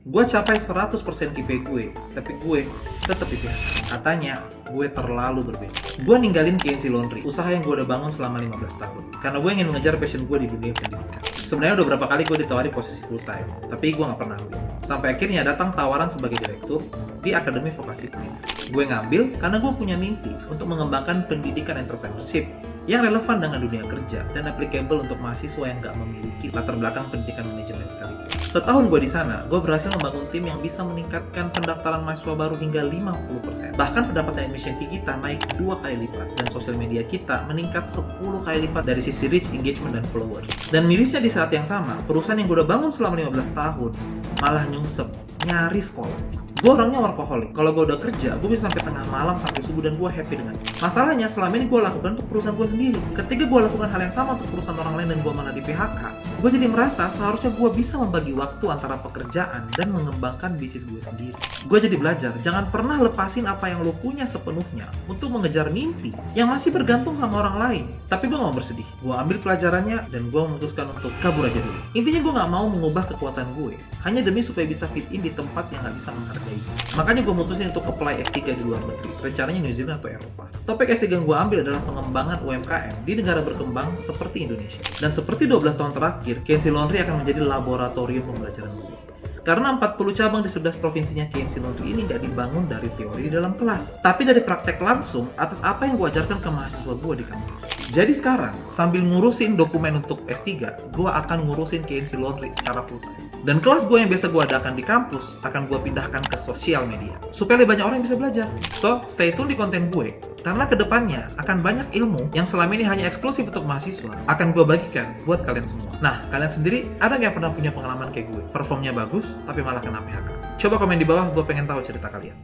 Gue capai 100% KPI gue, tapi gue tetap di PHK. Katanya, gue terlalu berbeda. Gue ninggalin KNC Laundry, usaha yang gue udah bangun selama 15 tahun. Karena gue ingin mengejar passion gue di dunia pendidikan. Sebenarnya udah berapa kali gue ditawari posisi full time, tapi gue gak pernah ambil. Sampai akhirnya datang tawaran sebagai direktur di Akademi Vokasi Pendidikan. Gue ngambil karena gue punya mimpi untuk mengembangkan pendidikan entrepreneurship yang relevan dengan dunia kerja dan applicable untuk mahasiswa yang nggak memiliki latar belakang pendidikan manajemen sekalipun. Setahun gue di sana, gue berhasil membangun tim yang bisa meningkatkan pendaftaran mahasiswa baru hingga 50%. Bahkan pendapatan admission fee kita naik 2 kali lipat dan sosial media kita meningkat 10 kali lipat dari sisi reach, engagement, dan followers. Dan mirisnya di saat yang sama, perusahaan yang gue udah bangun selama 15 tahun malah nyungsep, nyaris kolaps. Gue orangnya workaholic. Kalau gue udah kerja, gue bisa sampai tengah malam sampai subuh dan gue happy dengan itu. Masalahnya selama ini gue lakukan untuk perusahaan gue sendiri. Ketika gue lakukan hal yang sama untuk perusahaan orang lain dan gue malah di PHK, gue jadi merasa seharusnya gue bisa membagi waktu antara pekerjaan dan mengembangkan bisnis gue sendiri. Gue jadi belajar, jangan pernah lepasin apa yang lo punya sepenuhnya untuk mengejar mimpi yang masih bergantung sama orang lain. Tapi gue gak mau bersedih. Gue ambil pelajarannya dan gue memutuskan untuk kabur aja dulu. Intinya gue gak mau mengubah kekuatan gue hanya demi supaya bisa fit in di tempat yang gak bisa menghargai. Makanya gue mutusin untuk apply S3 di luar negeri, rencananya New Zealand atau Eropa. Topik S3 yang gue ambil adalah pengembangan UMKM di negara berkembang seperti Indonesia. Dan seperti 12 tahun terakhir, KNC Laundry akan menjadi laboratorium pembelajaran gue. Karena 40 cabang di 11 provinsinya KNC Laundry ini nggak dibangun dari teori di dalam kelas, tapi dari praktek langsung atas apa yang gue ajarkan ke mahasiswa gue di kampus. Jadi sekarang, sambil ngurusin dokumen untuk S3, gue akan ngurusin KNC Laundry secara full time. Dan kelas gue yang biasa gue adakan di kampus akan gue pindahkan ke sosial media supaya lebih banyak orang yang bisa belajar. So, stay tune di konten gue karena kedepannya akan banyak ilmu yang selama ini hanya eksklusif untuk mahasiswa akan gue bagikan buat kalian semua. Nah, kalian sendiri ada nggak yang pernah punya pengalaman kayak gue? Performnya bagus tapi malah kena PHK? Coba komen di bawah, gue pengen tahu cerita kalian.